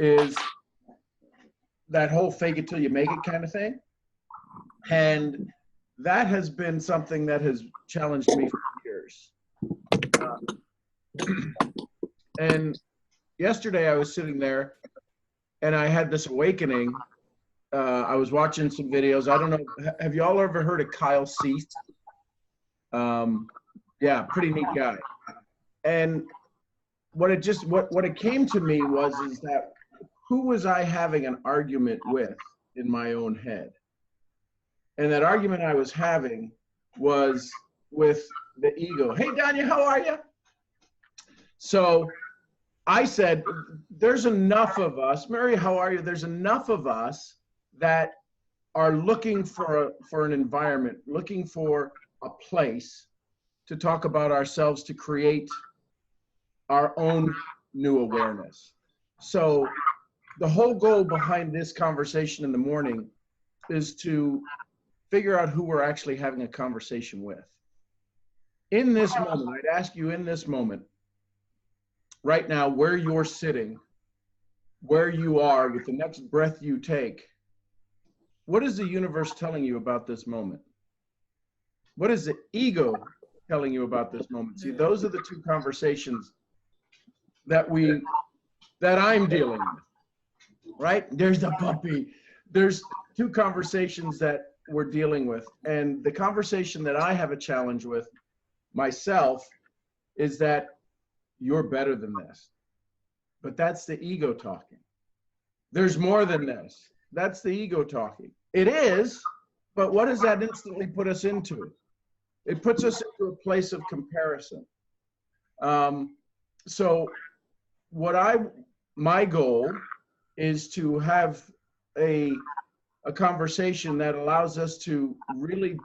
is that whole fake it till you make it kind of thing. And that has been something that has challenged me for years. And yesterday I was sitting there and I had this awakening. I was watching some videos. I don't know. Have you all ever heard of Kyle Cease? Yeah, pretty neat guy. And what it came to me is that who was I having an argument with in my own head? And that argument I was having was with the ego. Hey, Danya, how are you? So I said, there's enough of us. Mary, how are you? There's enough of us that are looking for an environment, looking for a place to talk about ourselves, to create our own new awareness. So the whole goal behind this conversation in the morning is to figure out who we're actually having a conversation with. In this moment, I'd ask you in this moment, right now, where you're sitting, where you are with the next breath you take, what is the universe telling you about this moment? What is the ego telling you about this moment? See, those are the two conversations that I'm dealing with, right? There's the puppy. There's two conversations that we're dealing with. And the conversation that I have a challenge with myself is that you're better than this. But that's the ego talking. There's more than this. That's the ego talking. It is, but what does that instantly put us into? It puts us into a place of comparison. So my goal is to have a conversation that allows us to really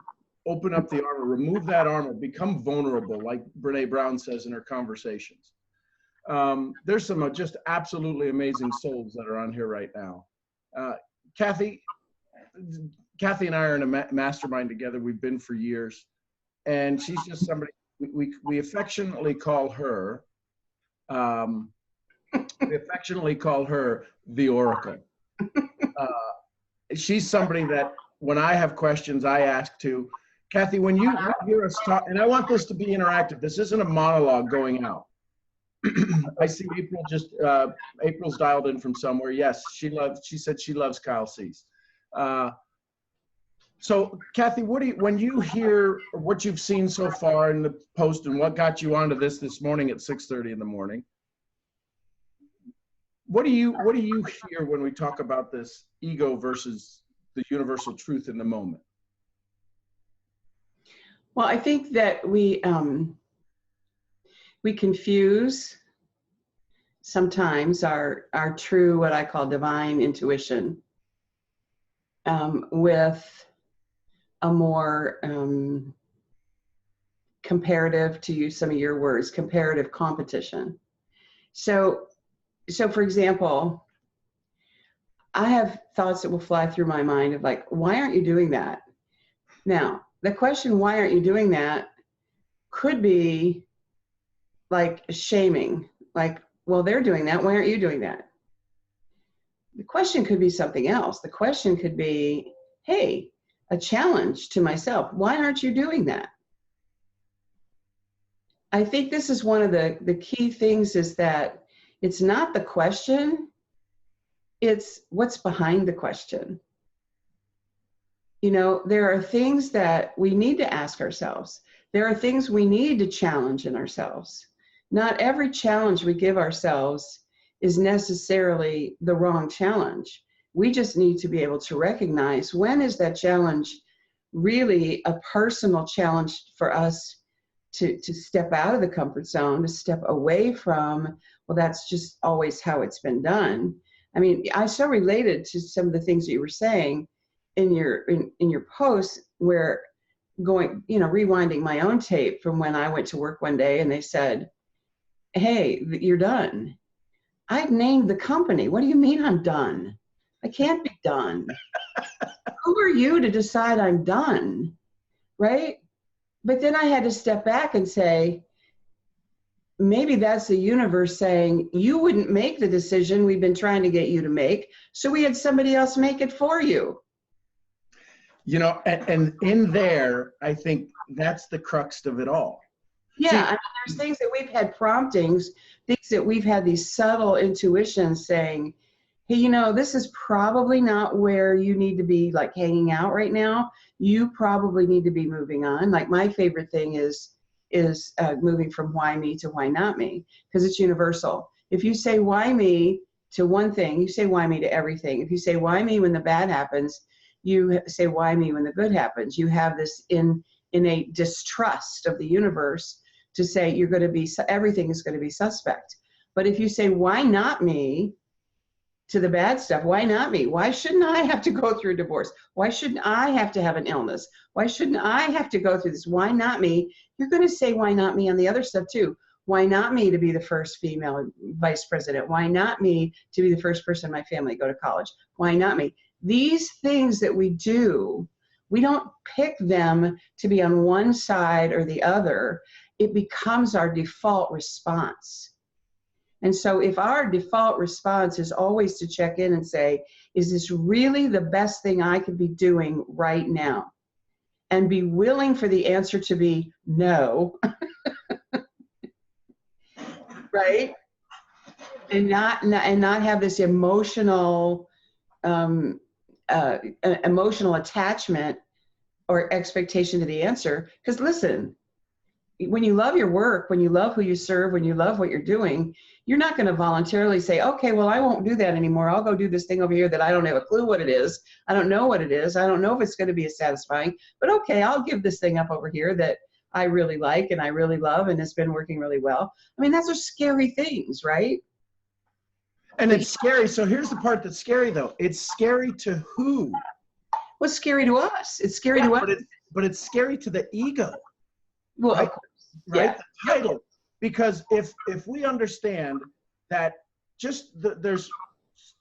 open up the armor, remove that armor, become vulnerable, like Brene Brown says in her conversations. There's some just absolutely amazing souls that are on here right now. Kathy and I are in a mastermind together. We've been for years. And she's just somebody, we affectionately call her, the Oracle. She's somebody that when I have questions, I ask to. Kathy, when you hear us talk, and I want this to be interactive, this isn't a monologue going out. I see April's dialed in from somewhere. Yes, she said she loves Kyle Cease. So Kathy, when you hear what you've seen so far in the post and what got you onto this morning at 6:30 in the morning, what do you hear when we talk about this ego versus the universal truth in the moment? Well, I think that we confuse sometimes our true, what I call divine intuition, with a more comparative, to use some of your words, comparative competition. So for example, I have thoughts that will fly through my mind of like, why aren't you doing that? Now, the question, why aren't you doing that, could be like shaming, like, well, they're doing that, why aren't you doing that? The question could be something else. The question could be, hey, a challenge to myself, why aren't you doing that? I think this is one of the key things, is that it's not the question, it's what's behind the question. You know, there are things that we need to ask ourselves. There are things we need to challenge in ourselves. Not every challenge we give ourselves is necessarily the wrong challenge. We just need to be able to recognize, when is that challenge really a personal challenge for us to step out of the comfort zone, to step away from, well, that's just always how it's been done. I mean, I so related to some of the things that you were saying in your post, where rewinding my own tape from when I went to work one day and they said, hey, you're done. I've named the company. What do you mean I'm done? I can't be done. Who are you to decide I'm done, right? But then I had to step back and say, maybe that's the universe saying, you wouldn't make the decision we've been trying to get you to make, so we had somebody else make it for you. You know, and in there, I think that's the crux of it all. Yeah, See, I mean, there's things that we've had promptings, things that we've had these subtle intuitions saying, hey, you know, this is probably not where you need to be like hanging out right now. You probably need to be moving on. Like my favorite thing is moving from why me to why not me, because it's universal. If you say why me to one thing, you say why me to everything. If you say why me when the bad happens, you say why me when the good happens. You have this innate distrust of the universe to say you're going to be, everything is going to be suspect. But if you say why not me to the bad stuff, why not me? Why shouldn't I have to go through a divorce? Why shouldn't I have to have an illness? Why shouldn't I have to go through this? Why not me? You're going to say why not me on the other stuff too. Why not me to be the first female vice president? Why not me to be the first person in my family to go to college? Why not me? These things that we do, we don't pick them to be on one side or the other. It becomes our default response. And so if our default response is always to check in and say, is this really the best thing I could be doing right now? And be willing for the answer to be no, right? And not have this emotional emotional attachment or expectation to the answer. Because listen, when you love your work, when you love who you serve, when you love what you're doing, you're not going to voluntarily say, okay, well, I won't do that anymore. I'll go do this thing over here that I don't have a clue what it is. I don't know what it is. I don't know if it's going to be as satisfying, but okay, I'll give this thing up over here that I really like and I really love and it's been working really well. I mean, those are scary things, right? and it's scary. So here's the part that's scary, though. It's scary to who? What's scary to us? It's scary to us. But it's scary to the ego. Well, right? of course. Right? Yeah. The title. Because if we understand that just there's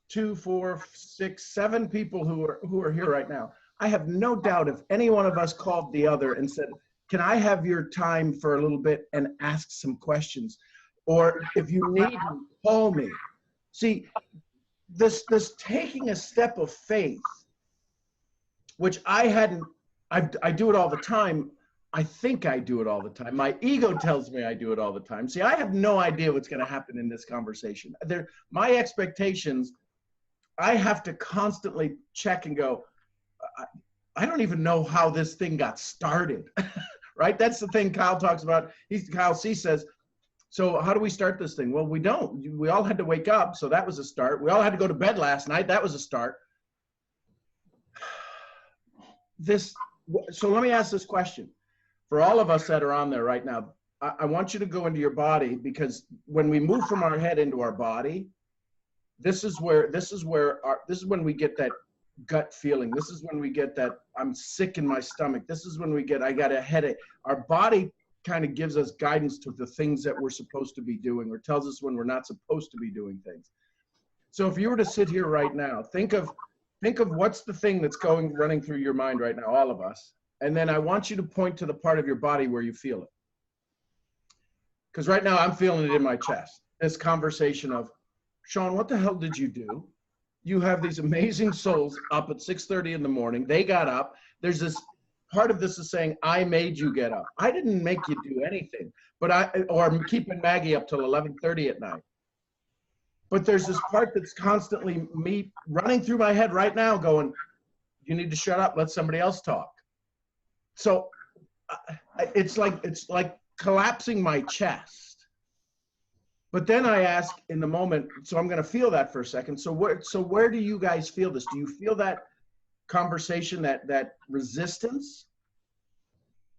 2, 4, 6, 7 people who are here right now, I have no doubt if any one of us called the other and said, can I have your time for a little bit and ask some questions? Or if you need me, call me. See, this taking a step of faith, which I do it all the time. I think I do it all the time. My ego tells me I do it all the time. See, I have no idea what's going to happen in this conversation. My expectations, I have to constantly check and go, I don't even know how this thing got started, right? That's the thing Kyle talks about. Kyle C says, so how do we start this thing? Well, we don't. We all had to wake up, so that was a start. We all had to go to bed last night. That was a start. So let me ask this question. For all of us that are on there right now, I want you to go into your body, because when we move from our head into our body, this is when we get that gut feeling. This is when we get that I'm sick in my stomach. This is when we get I got a headache. Our body kind of gives us guidance to the things that we're supposed to be doing, or tells us when we're not supposed to be doing things. So if you were to sit here right now, think of what's the thing that's running through your mind right now, all of us. And then I want you to point to the part of your body where you feel it. Because right now I'm feeling it in my chest. This conversation of, Sean, what the hell did you do? You have these amazing souls up at 6:30 in the morning. They got up. There's this part of this is saying, I made you get up. I didn't make you do anything, or I'm keeping Maggie up till 11:30 at night. But there's this part that's constantly me running through my head right now going, you need to shut up, let somebody else talk. So it's like collapsing my chest. But then I ask in the moment, so I'm going to feel that for a second. So where do you guys feel this? Do you feel that conversation, that resistance?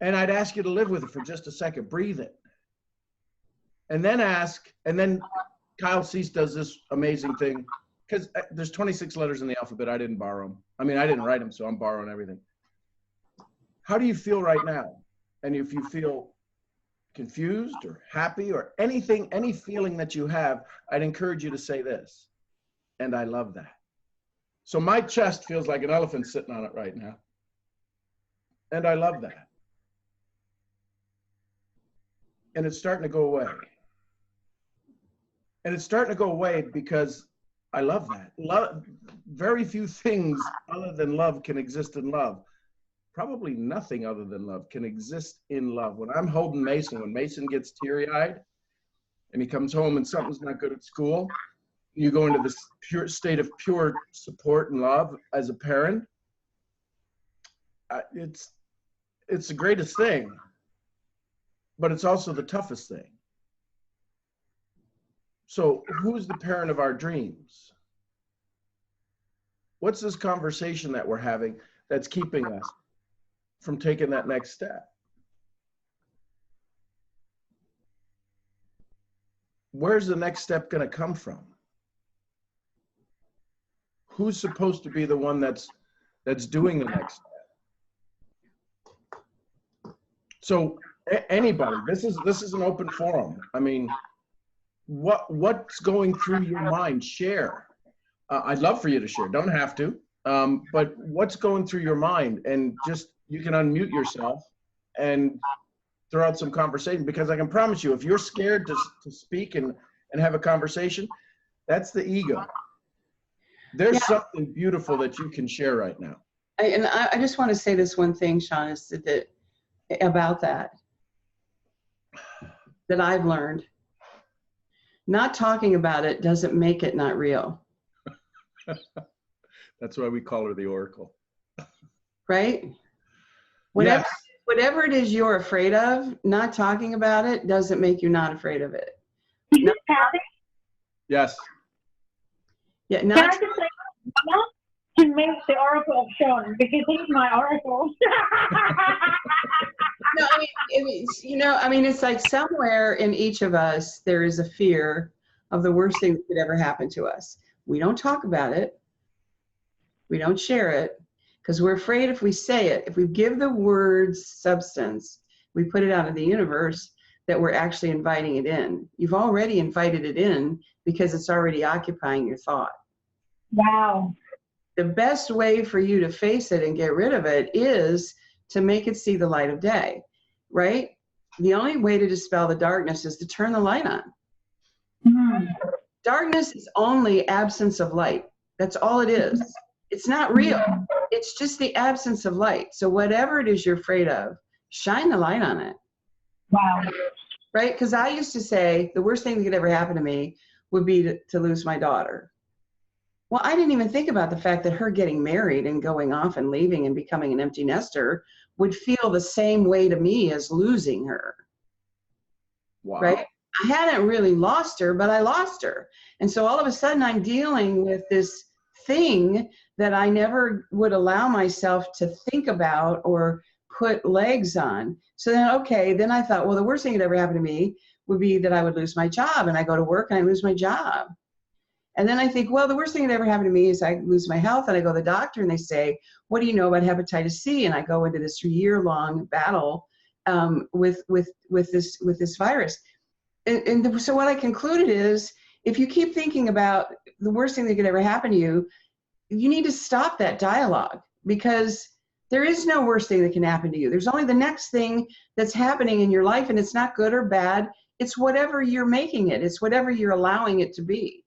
And I'd ask you to live with it for just a second. Breathe it. And then Kyle Cease does this amazing thing, because there's 26 letters in the alphabet. I didn't borrow them. I mean, I didn't write them, so I'm borrowing everything. How do you feel right now? And if you feel confused or happy or anything, any feeling that you have, I'd encourage you to say this. And I love that. So my chest feels like an elephant sitting on it right now. And I love that. And it's starting to go away. And it's starting to go away because I love that. Love, very few things other than love can exist in love. Probably nothing other than love can exist in love. When I'm holding Mason, when Mason gets teary-eyed and he comes home and something's not good at school, you go into this pure state of pure support and love as a parent. It's the greatest thing, but it's also the toughest thing. So who's the parent of our dreams? What's this conversation that we're having that's keeping us from taking that next step? Where's the next step going to come from? Who's supposed to be the one that's doing the next step? So anybody, this is an open forum. I mean, what's going through your mind? Share. I'd love for you to share. Don't have to. But what's going through your mind? And just, you can unmute yourself and throw out some conversation, because I can promise you, if you're scared to speak and have a conversation, that's the ego. There's something beautiful that you can share right now. I just want to say this one thing, Sean, is that about that I've learned. Not talking about it doesn't make it not real. That's why we call her the Oracle. Right? Yes. Whatever it is you're afraid of, not talking about it doesn't make you not afraid of it. Kathy? Yes. Yeah, Can I just say, not to make the Oracle of Sean, because he's my Oracle. No, it's like somewhere in each of us, there is a fear of the worst thing that could ever happen to us. We don't talk about it. We don't share it because we're afraid if we say it, if we give the words substance, we put it out in the universe, that we're actually inviting it in. You've already invited it in because it's already occupying your thought. Wow. The best way for you to face it and get rid of it is to make it see the light of day, right? The only way to dispel the darkness is to turn the light on. Mm-hmm. Darkness is only absence of light. That's all it is. It's not real. It's just the absence of light. So whatever it is you're afraid of, shine the light on it. Wow. Right? Because I used to say the worst thing that could ever happen to me would be to lose my daughter. Well, I didn't even think about the fact that her getting married and going off and leaving and becoming an empty nester would feel the same way to me as losing her. Wow. Right? I hadn't really lost her, but I lost her. And so all of a sudden I'm dealing with this thing that I never would allow myself to think about or put legs on. So then, okay, then I thought, well, the worst thing that ever happened to me would be that I would lose my job, and I go to work and I lose my job. And then I think, well, the worst thing that ever happened to me is I lose my health, and I go to the doctor and they say, what do you know about hepatitis C? And I go into this year-long battle with this virus. And so what I concluded is, if you keep thinking about the worst thing that could ever happen to you, you need to stop that dialogue, because there is no worst thing that can happen to you. There's only the next thing that's happening in your life, and it's not good or bad. It's whatever you're making it. It's whatever you're allowing it to be.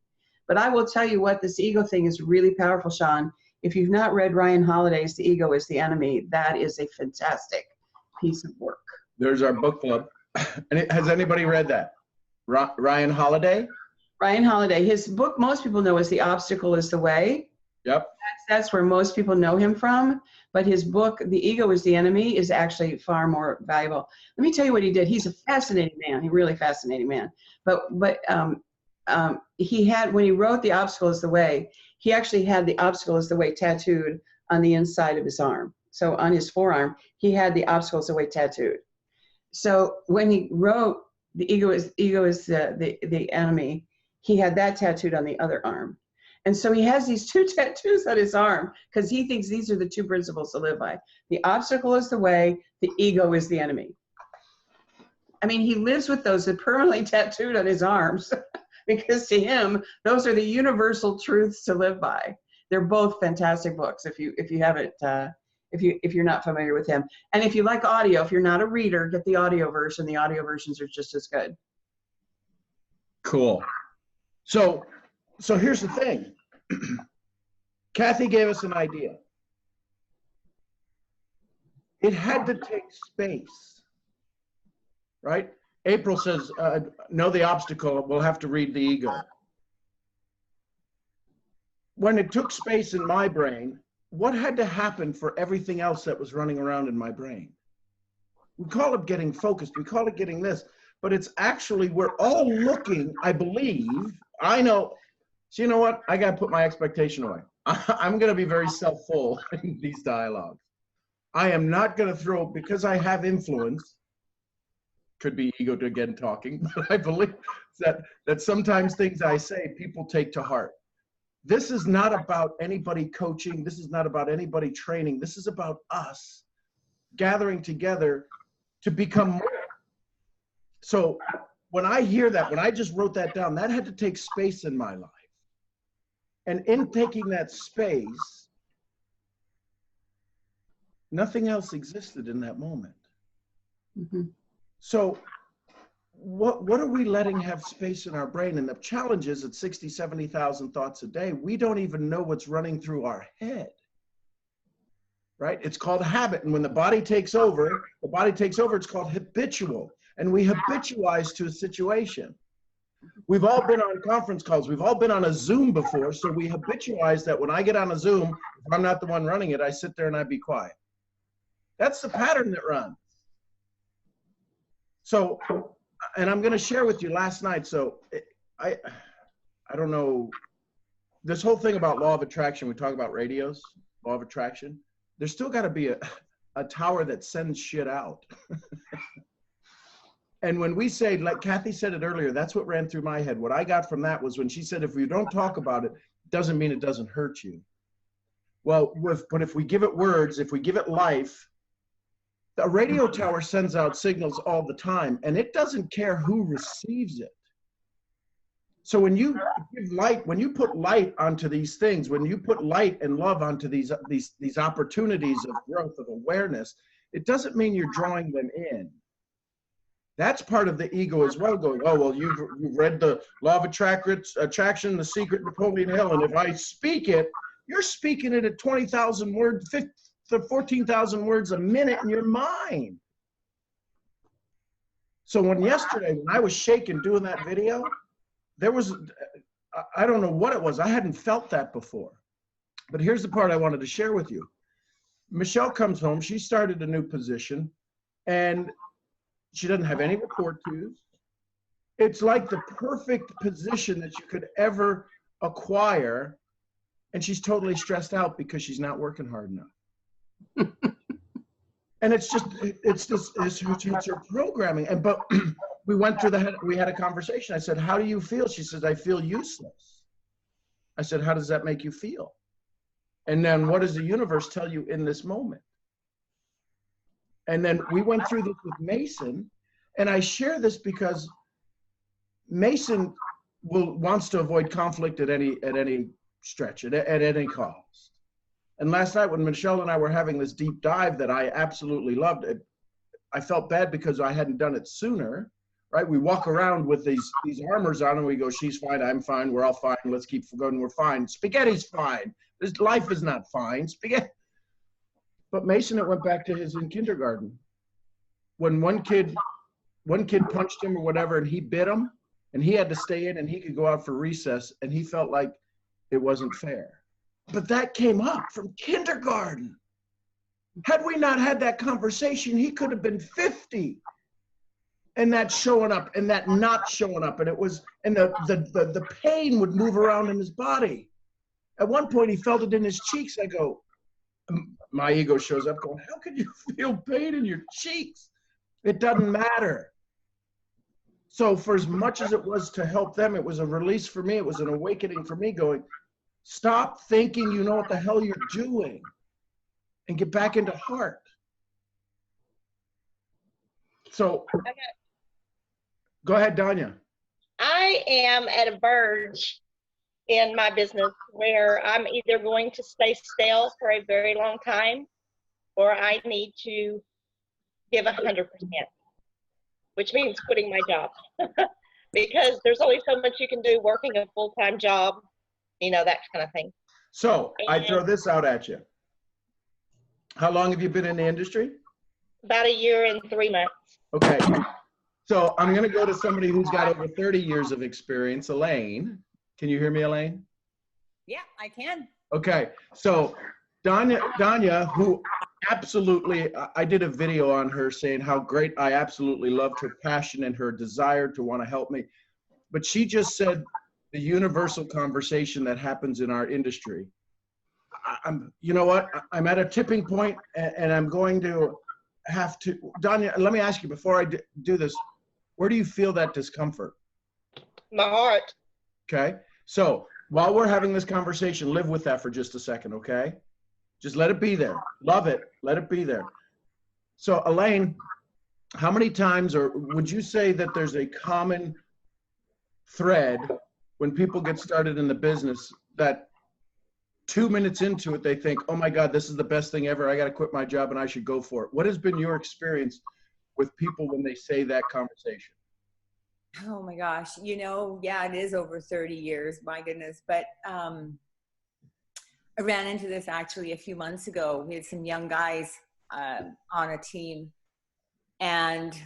But I will tell you what, this ego thing is really powerful, Sean. If you've not read Ryan Holiday's The Ego is the Enemy, that is a fantastic piece of work. There's our book club. Has anybody read that? Ryan Holiday? Ryan Holiday. His book, most people know, is The Obstacle is the Way. Yep. That's where most people know him from. But his book, The Ego is the Enemy, is actually far more valuable. Let me tell you what he did. He's a fascinating man. He's a really fascinating man. But he had, when he wrote The Obstacle is the Way, he actually had The Obstacle is the Way tattooed on the inside of his arm. So on his forearm, he had The Obstacle is the Way tattooed. So when he wrote The Ego is the Enemy, he had that tattooed on the other arm. And so he has these two tattoos on his arm because he thinks these are the two principles to live by. The obstacle is the way, the ego is the enemy. I mean, he lives with those permanently tattooed on his arms because to him, those are the universal truths to live by. They're both fantastic books if you haven't, if you're not familiar with him. And if you like audio, if you're not a reader, get the audio version. The audio versions are just as good. Cool. So here's the thing. Kathy gave us an idea. It had to take space, right? April says, know the obstacle, we'll have to read the ego. When it took space in my brain, what had to happen for everything else that was running around in my brain? We call it getting focused, we call it getting this, but it's actually, we're all looking, I believe, I know, so you know what? I got to put my expectation away. I'm going to be very self-full in these dialogues. I am not going to throw, because I have influence, could be ego again talking, but I believe that sometimes things I say, people take to heart. This is not about anybody coaching. This is not about anybody training. This is about us gathering together to become more. So when I hear that, when I just wrote that down, that had to take space in my life. And in taking that space, nothing else existed in that moment. Mm-hmm. So what are we letting have space in our brain? And the challenge is at 60, 70,000 thoughts a day, we don't even know what's running through our head, right? It's called habit. And when the body takes over, it's called habitual. And we habitualize to a situation. We've all been on conference calls. We've all been on a Zoom before. So we habitualize that when I get on a Zoom, if I'm not the one running it, I sit there and I be quiet. That's the pattern that runs. So, and I'm going to share with you last night. So I don't know, this whole thing about law of attraction, we talk about radios, law of attraction. There's still got to be a tower that sends shit out. And when we say, like Kathy said it earlier, that's what ran through my head. What I got from that was when she said, if you don't talk about it, doesn't mean it doesn't hurt you. Well, but if we give it words, if we give it life, the radio tower sends out signals all the time, and it doesn't care who receives it. So when you give light, when you put light onto these things, when you put light and love onto these opportunities of growth, of awareness, it doesn't mean you're drawing them in. That's part of the ego as well, going, oh, well, you've read the law of attraction, The Secret, Napoleon Hill, and if I speak it, you're speaking it at 20,000 words, 14,000 words a minute in your mind. So when I was shaking doing that video, there was, I don't know what it was. I hadn't felt that before. But here's the part I wanted to share with you. Michelle comes home. She started a new position, and she doesn't have any report twos. It's like the perfect position that you could ever acquire, and she's totally stressed out because she's not working hard enough. And it's her programming. But we went through we had a conversation. I said, how do you feel? She says, I feel useless. I said, how does that make you feel? And then what does the universe tell you in this moment? And then we went through this with Mason, and I share this because Mason wants to avoid conflict at any stretch, at any cost. And last night when Michelle and I were having this deep dive that I absolutely loved, I felt bad because I hadn't done it sooner, right? We walk around with these armors on and we go, she's fine, I'm fine, we're all fine, let's keep going, we're fine. Spaghetti's fine. This life is not fine. Spaghetti. But Mason, it went back to his in kindergarten. When one kid punched him or whatever and he bit him and he had to stay in and he could go out for recess and he felt like it wasn't fair. But that came up from kindergarten. Had we not had that conversation, he could have been 50. And that showing up and that not showing up. And it was, and the pain would move around in his body. At one point he felt it in his cheeks. I go, my ego shows up going, how could you feel pain in your cheeks? It doesn't matter. So for as much as it was to help them, it was a release for me. It was an awakening for me going, stop thinking you know what the hell you're doing and get back into heart. So go ahead, Danya. I am at a verge in my business where I'm either going to stay stale for a very long time or I need to give 100%, which means quitting my job. because there's only so much you can do working a full-time job, that kind of thing. So I throw this out at you. How long have you been in the industry? About a year and 3 months. Okay. So I'm going to go to somebody who's got over 30 years of experience, Elaine. Can you hear me, Elaine? Yeah, I can. Okay. So Danya, who absolutely, I did a video on her saying how great I absolutely loved her passion and her desire to want to help me. But she just said the universal conversation that happens in our industry. You know what? I'm at a tipping point, and I'm going to have to, Danya, let me ask you before I do this, where do you feel that discomfort? My heart. Okay. So while we're having this conversation, live with that for just a second, okay? Just let it be there. Love it. Let it be there. So Elaine, how many times, or would you say that there's a common thread when people get started in the business that 2 minutes into it, they think, oh my God, this is the best thing ever. I got to quit my job and I should go for it. What has been your experience with people when they say that conversation? Oh my gosh. Yeah, it is over 30 years, my goodness. But I ran into this actually a few months ago. We had some young guys on a team, and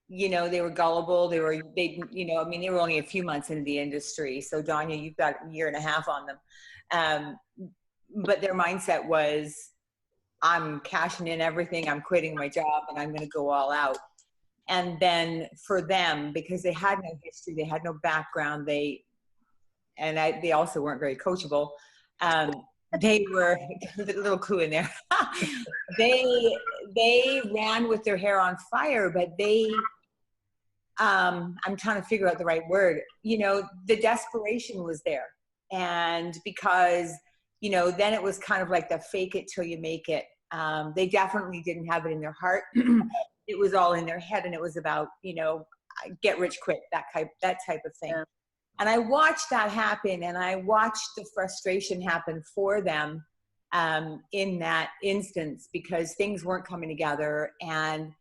they were gullible. They were they were only a few months into the industry. So Danya, you've got a year and a half on them. But their mindset was, I'm cashing in everything. I'm quitting my job and I'm going to go all out. And then for them, because they had no history, they had no background, they also weren't very coachable. They were a little clue in there. they ran with their hair on fire, but I'm trying to figure out the right word. The desperation was there. And because, then it was kind of like the fake it till you make it. They definitely didn't have it in their heart. It was all in their head, and it was about, get rich quick, that type of thing. Yeah. And I watched that happen, and I watched the frustration happen for them in that instance, because things weren't coming together, and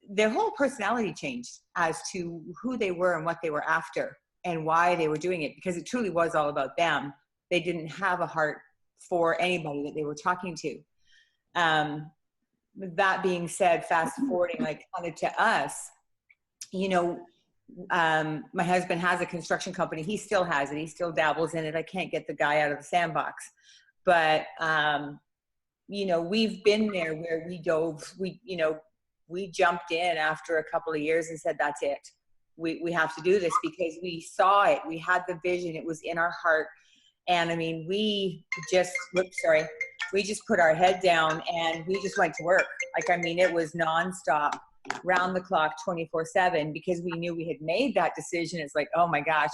their whole personality changed as to who they were and what they were after and why they were doing it, because it truly was all about them. They didn't have a heart for anybody that they were talking to. That being said, fast forwarding kind of to us, my husband has a construction company. He still has it. He still dabbles in it. I can't get the guy out of the sandbox, but we've been there where we dove. We jumped in after a couple of years and said, "That's it. We have to do this," because we saw it. We had the vision. It was in our heart, and we just put our head down and we just went to work. It was nonstop, round the clock, 24/7, because we knew we had made that decision. It's like, oh my gosh,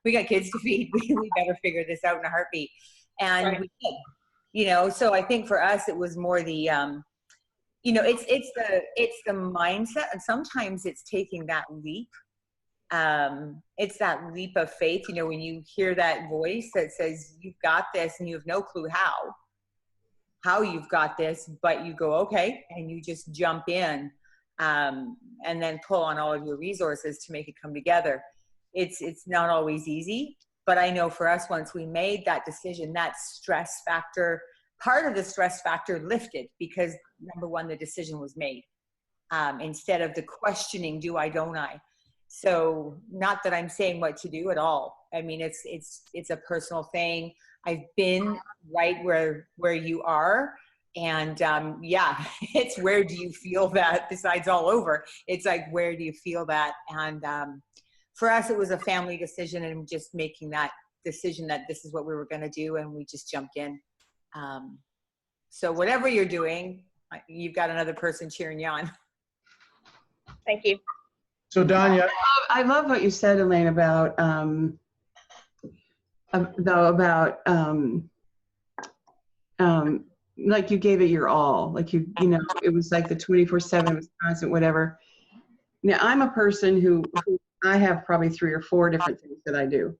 we got kids to feed. We better figure this out in a heartbeat. And right. We did, so I think for us, it was more the, it's the mindset. And sometimes it's taking that leap. It's that leap of faith, when you hear that voice that says, you've got this, and you have no clue how you've got this, but you go, okay, and you just jump in, and then pull on all of your resources to make it come together. It's not always easy, but I know for us, once we made that decision, that stress factor, part of the stress factor lifted, because number one, the decision was made, instead of the questioning, do I, don't I? So not that I'm saying what to do at all. It's a personal thing. I've been right where you are. And it's where do you feel that, besides all over? It's like, where do you feel that? And for us, it was a family decision, and just making that decision that this is what we were going to do. And we just jumped in. So whatever you're doing, you've got another person cheering you on. Thank you. So Danya, I love what you said, Elaine, about like you gave it your all, like it was like the 24/7, was constant, whatever. Now I'm a person who I have probably 3 or 4 different things that I do,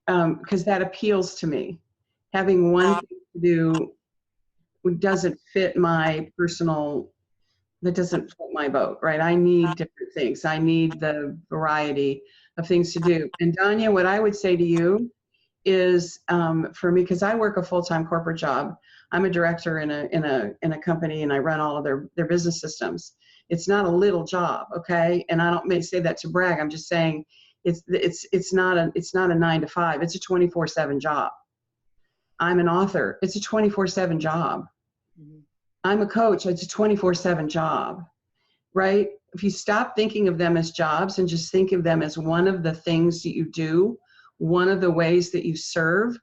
because that appeals to me. Having one thing to do doesn't fit my personal that doesn't float my boat, right? I need different things. I need the variety of things to do. And Danya, what I would say to you is, for me, because I work a full-time corporate job, I'm a director in a company, and I run all of their business systems. It's not a little job, okay? And I don't may say that to brag. I'm just saying it's not a 9 to 5. It's a 24/7 job. I'm an author. It's a 24/7 job. Mhm. I'm a coach. It's a 24/7 job, right? If you stop thinking of them as jobs and just think of them as one of the things that you do, one of the ways that you serve,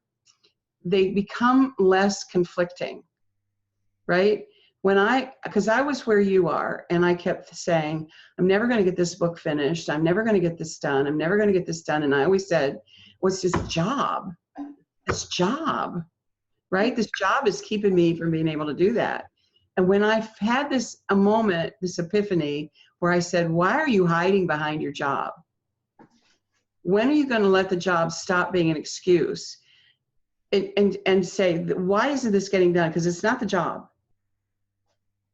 they become less conflicting, right? Because I was where you are, and I kept saying, I'm never going to get this book finished. I'm never going to get this done. I'm never going to get this done. And I always said, well, it's just job. This job, right? This job is keeping me from being able to do that. And when I've had a moment, this epiphany, where I said, why are you hiding behind your job? When are you going to let the job stop being an excuse and say, why isn't this getting done? Because it's not the job.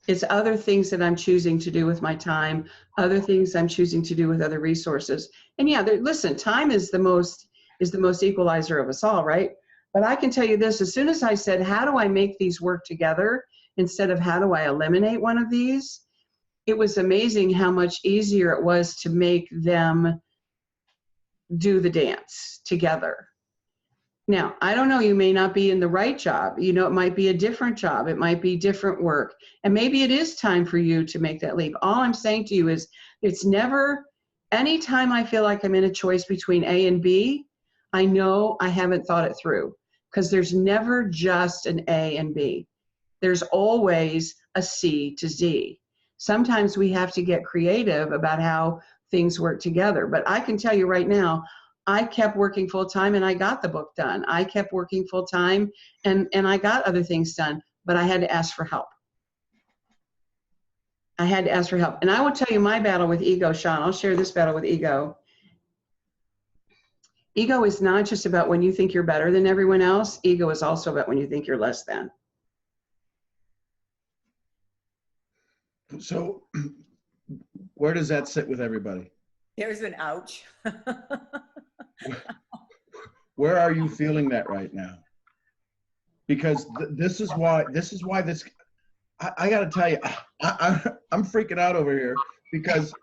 It's other things that I'm choosing to do with my time, other things I'm choosing to do with other resources. And yeah, listen, time is the most equalizer of us all, right? But I can tell you this, as soon as I said, how do I make these work together instead of how do I eliminate one of these, it was amazing how much easier it was to make them do the dance together. Now, I don't know, you may not be in the right job. You know, it might be a different job. It might be different work. And maybe it is time for you to make that leap. All I'm saying to you is it's never, anytime I feel like I'm in a choice between A and B, I know I haven't thought it through, because there's never just an A and B. There's always a C to Z. Sometimes we have to get creative about how things work together. But I can tell you right now, I kept working full time and I got the book done. I kept working full time and I got other things done, but I had to ask for help. I had to ask for help. And I will tell you my battle with ego, Sean. I'll share this battle with ego. Ego is not just about when you think you're better than everyone else. Ego is also about when you think you're less than. So where does that sit with everybody? There's an ouch. Where are you feeling that right now? Because this is why I got to tell you, I'm freaking out over here, because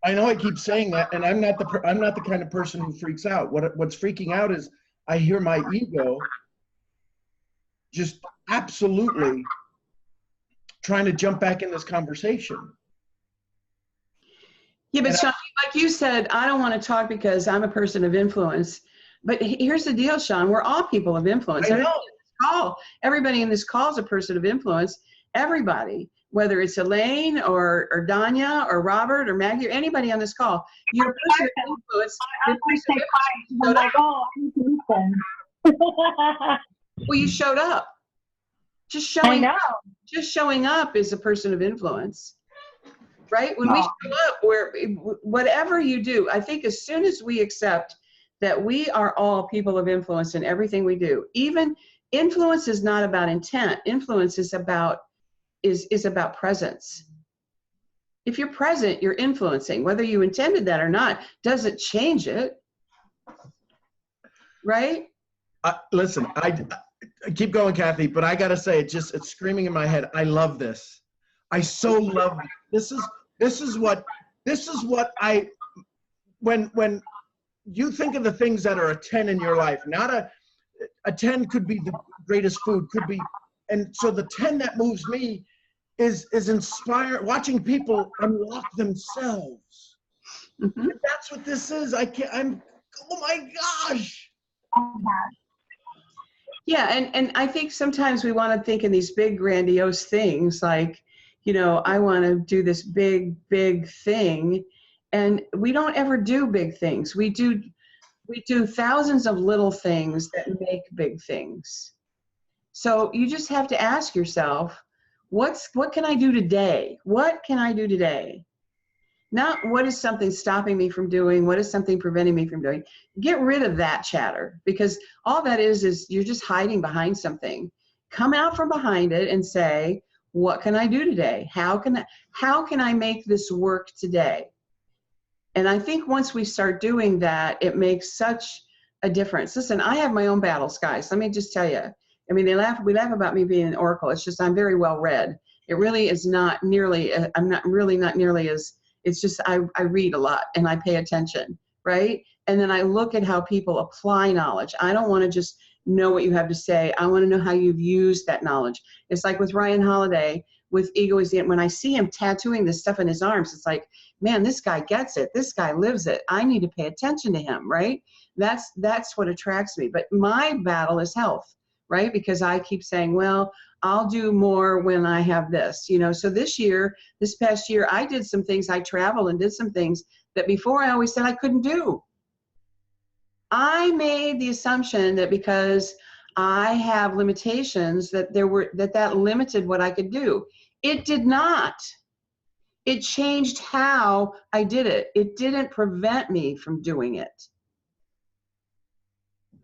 I know I keep saying that, and I'm not the kind of person who freaks out. What's freaking out is I hear my ego just absolutely trying to jump back in this conversation. Yeah, but Sean, like you said, I don't want to talk because I'm a person of influence. But here's the deal, Sean. We're all people of influence. I know. Everybody in this call is a person of influence. Everybody, whether it's Elaine or Danya or Robert or Maggie or anybody on this call, you're a person of influence. I'm like, oh, I need to listen. Well, you showed up. Just I know. showing up is a person of influence. Right? When we show up, whatever you do, I think as soon as we accept that we are all people of influence in everything we do, even influence is not about intent. Influence is about presence. If you're present, you're influencing. Whether you intended that or not doesn't change it. Right? Listen, I keep going, Kathy, but I got to say, it's screaming in my head. I love this. I so love this. This is what I, when you think of the things that are a 10 in your life, not a 10 could be the greatest food, could be, and so the 10 that moves me is inspired, watching people unlock themselves. Mm-hmm. That's what this is. Oh my gosh. Yeah, and I think sometimes we want to think in these big grandiose things like, you know, I want to do this big thing, and we don't ever do big things. We do thousands of little things that make big things. So you just have to ask yourself, what can I do today? What can I do today? Not what is something stopping me from doing, what is something preventing me from doing. Get rid of that chatter, because all that is you're just hiding behind something. Come out from behind it and say, what can I do today? How can I make this work today? And I think once we start doing that, it makes such a difference. Listen, I have my own battles, guys. Let me just tell you. I mean, we laugh about me being an oracle. It's just I'm very well read. It really is not nearly, I'm not nearly as, it's just I read a lot and I pay attention, right? And then I look at how people apply knowledge. I don't want to just know what you have to say. I want to know how you've used that knowledge. It's like with Ryan Holiday, with Ego is the End. When I see him tattooing this stuff in his arms, it's like, man, this guy gets it. This guy lives it. I need to pay attention to him, right? That's what attracts me. But my battle is health, right? Because I keep saying, well, I'll do more when I have this, you know. So this past year, I did some things. I traveled and did some things that before I always said I couldn't do. I made the assumption that because I have limitations that that limited what I could do. It did not. It changed how I did it. It didn't prevent me from doing it.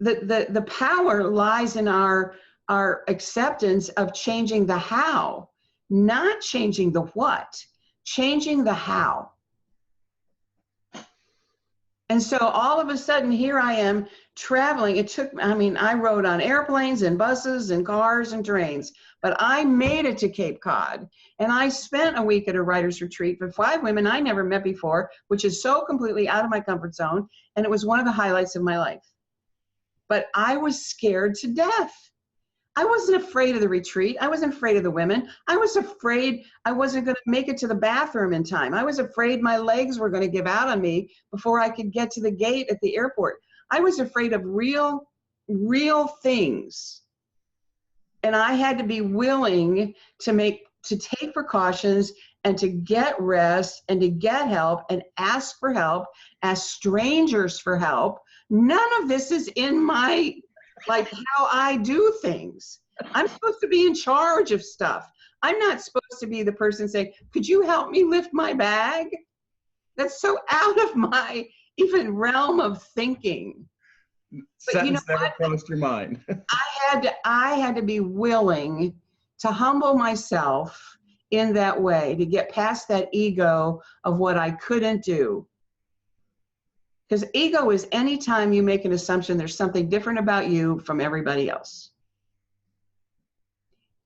The power lies in our acceptance of changing the how, not changing the what, changing the how. And so all of a sudden, here I am traveling. I rode on airplanes and buses and cars and trains, but I made it to Cape Cod. And I spent a week at a writer's retreat for 5 women I never met before, which is so completely out of my comfort zone. And it was one of the highlights of my life. But I was scared to death. I wasn't afraid of the retreat. I wasn't afraid of the women. I was afraid I wasn't going to make it to the bathroom in time. I was afraid my legs were going to give out on me before I could get to the gate at the airport. I was afraid of real things. And I had to be willing to take precautions and to get rest and to get help and ask for help, ask strangers for help. None of this is in my how I do things. I'm supposed to be in charge of stuff. I'm not supposed to be the person saying, could you help me lift my bag? That's so out of my even realm of thinking. But you know never what? crossed your mind. I had to be willing to humble myself in that way, to get past that ego of what I couldn't do. Because ego is anytime you make an assumption there's something different about you from everybody else.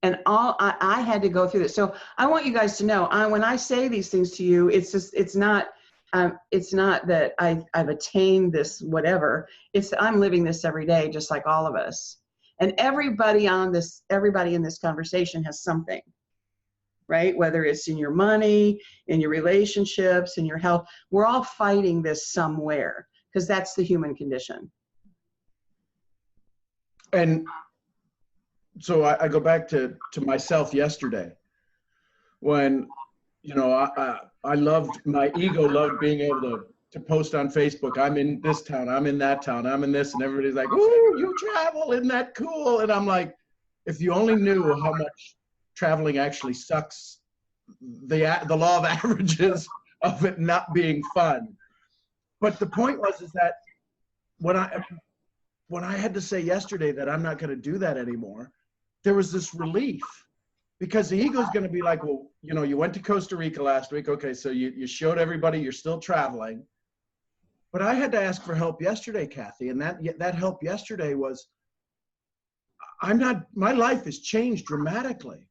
And I had to go through this. So I want you guys to know, when I say these things to you, it's not that I've attained this whatever. It's that I'm living this every day, just like all of us. And everybody in this conversation has something, right? Whether it's in your money, in your relationships, in your health, we're all fighting this somewhere because that's the human condition. And so I go back to myself yesterday when, you know, my ego loved being able to post on Facebook. I'm in this town, I'm in that town, I'm in this, and everybody's like, ooh, you travel, isn't that cool? And I'm like, if you only knew how much traveling actually sucks, the law of averages of it not being fun. But the point is that when I had to say yesterday that I'm not going to do that anymore, there was this relief, because the ego is going to be like, well, you know, you went to Costa Rica last week. Okay, so you showed everybody you're still traveling. But I had to ask for help yesterday, Kathy, and that help yesterday was, my life has changed dramatically.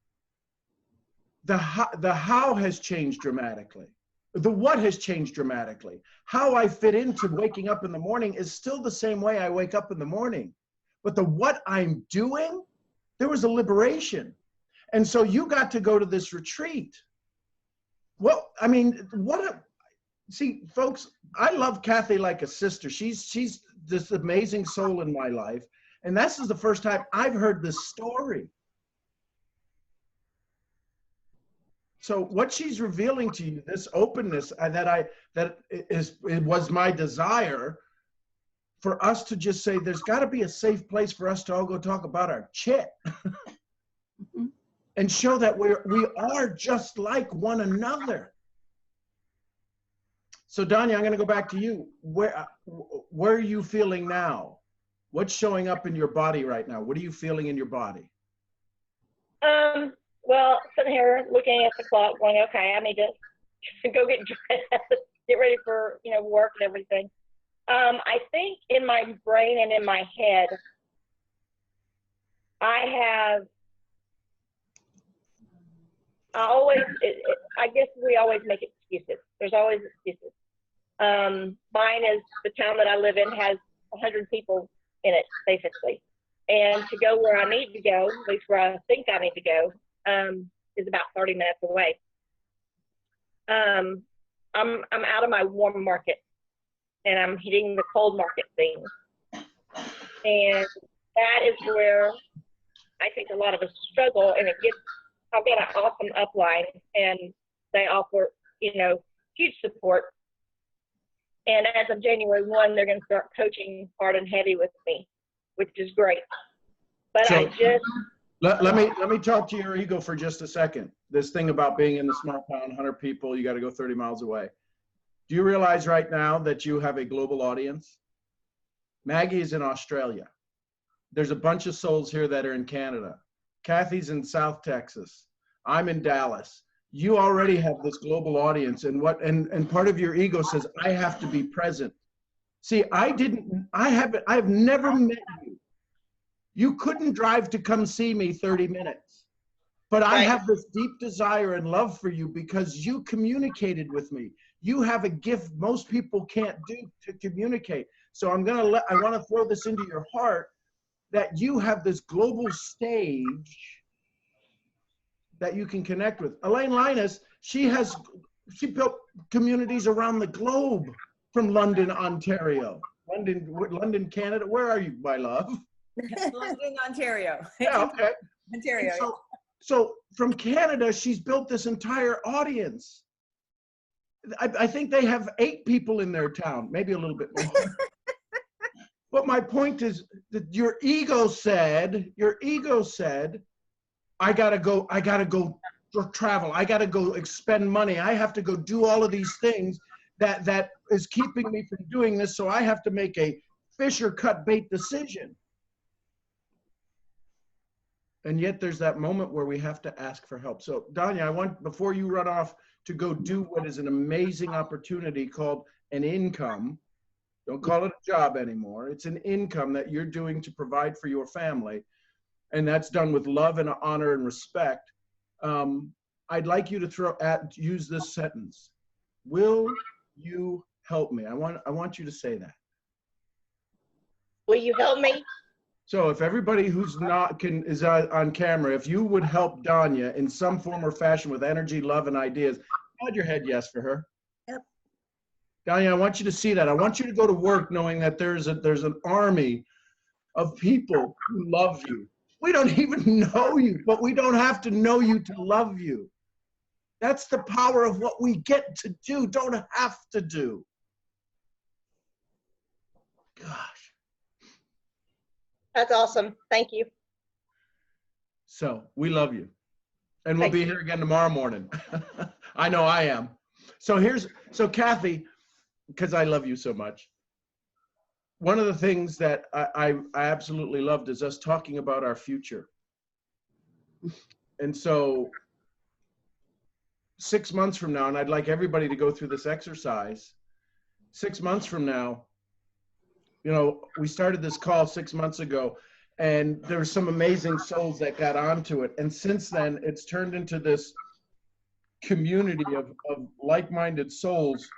The how has changed dramatically. The what has changed dramatically. How I fit into waking up in the morning is still the same way I wake up in the morning. But the what I'm doing, there was a liberation. And so you got to go to this retreat. Well, I mean, see, folks, I love Kathy like a sister. She's this amazing soul in my life. And this is the first time I've heard this story. So what she's revealing to you, this openness it was my desire for us to just say, there's got to be a safe place for us to all go talk about our shit and show that we are just like one another. So Danya, I'm going to go back to you. Where are you feeling now? What's showing up in your body right now? What are you feeling in your body? Well, sitting here looking at the clock, going, okay, I need to go get dressed, get ready for work and everything. I think in my brain and in my head, I guess we always make excuses. There's always excuses. Mine is the town that I live in has 100 people in it, basically. And to go where I need to go, at least where I think I need to go, is about 30 minutes away. I'm out of my warm market, and I'm hitting the cold market thing. And that is where I think a lot of us struggle, and I've got an awesome upline, and they offer, huge support. And as of January 1, they're going to start coaching hard and heavy with me, which is great. But So, let me talk to your ego for just a second. This thing about being in the small town, 100 people, you got to go 30 miles away. Do you realize right now that you have a global audience? Maggie is in Australia. There's a bunch of souls here that are in Canada. Kathy's in South Texas. I'm in Dallas. You already have this global audience, and part of your ego says, I have to be present. See, I have never met you. You couldn't drive to come see me 30 minutes. But I have this deep desire and love for you because you communicated with me. You have a gift most people can't do to communicate. So I want to throw this into your heart that you have this global stage that you can connect with. Elaine Linus, she built communities around the globe, from London, Ontario, London, Canada. Where are you, my love? London, Ontario. Yeah, okay. Ontario. So from Canada, she's built this entire audience. I think they have 8 people in their town, maybe a little bit more. But my point is that your ego said, I gotta go travel. I gotta go expend money. I have to go do all of these things that is keeping me from doing this. So I have to make a fish or cut bait decision. And yet there's that moment where we have to ask for help. So Danya, I want, before you run off, to go do what is an amazing opportunity called an income. Don't call it a job anymore. It's an income that you're doing to provide for your family. And that's done with love and honor and respect. I'd like you to use this sentence. Will you help me? I want you to say that. Will you help me? So if everybody who's is on camera, if you would help Danya in some form or fashion with energy, love, and ideas, nod your head yes for her. Yep. Danya, I want you to see that. I want you to go to work knowing that there's an army of people who love you. We don't even know you, but we don't have to know you to love you. That's the power of what we get to do, don't have to do. Gosh. That's awesome. Thank you. So we love you. And we'll be here again tomorrow morning. I know I am. So Kathy, because I love you so much, one of the things that I absolutely loved is us talking about our future. And so 6 months from now, and I'd like everybody to go through this exercise, 6 months from now, we started this call 6 months ago, and there were some amazing souls that got onto it. And since then, it's turned into this community of like-minded souls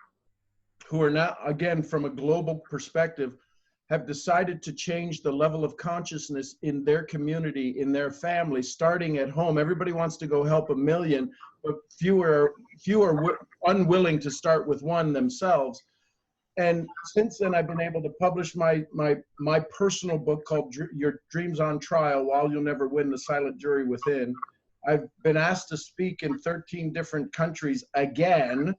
who are now, again, from a global perspective, have decided to change the level of consciousness in their community, in their family, starting at home. Everybody wants to go help 1 million, but few are unwilling to start with one themselves. And since then, I've been able to publish my personal book called Your Dreams on Trial, While You'll Never Win, The Silent Jury Within. I've been asked to speak in 13 different countries again.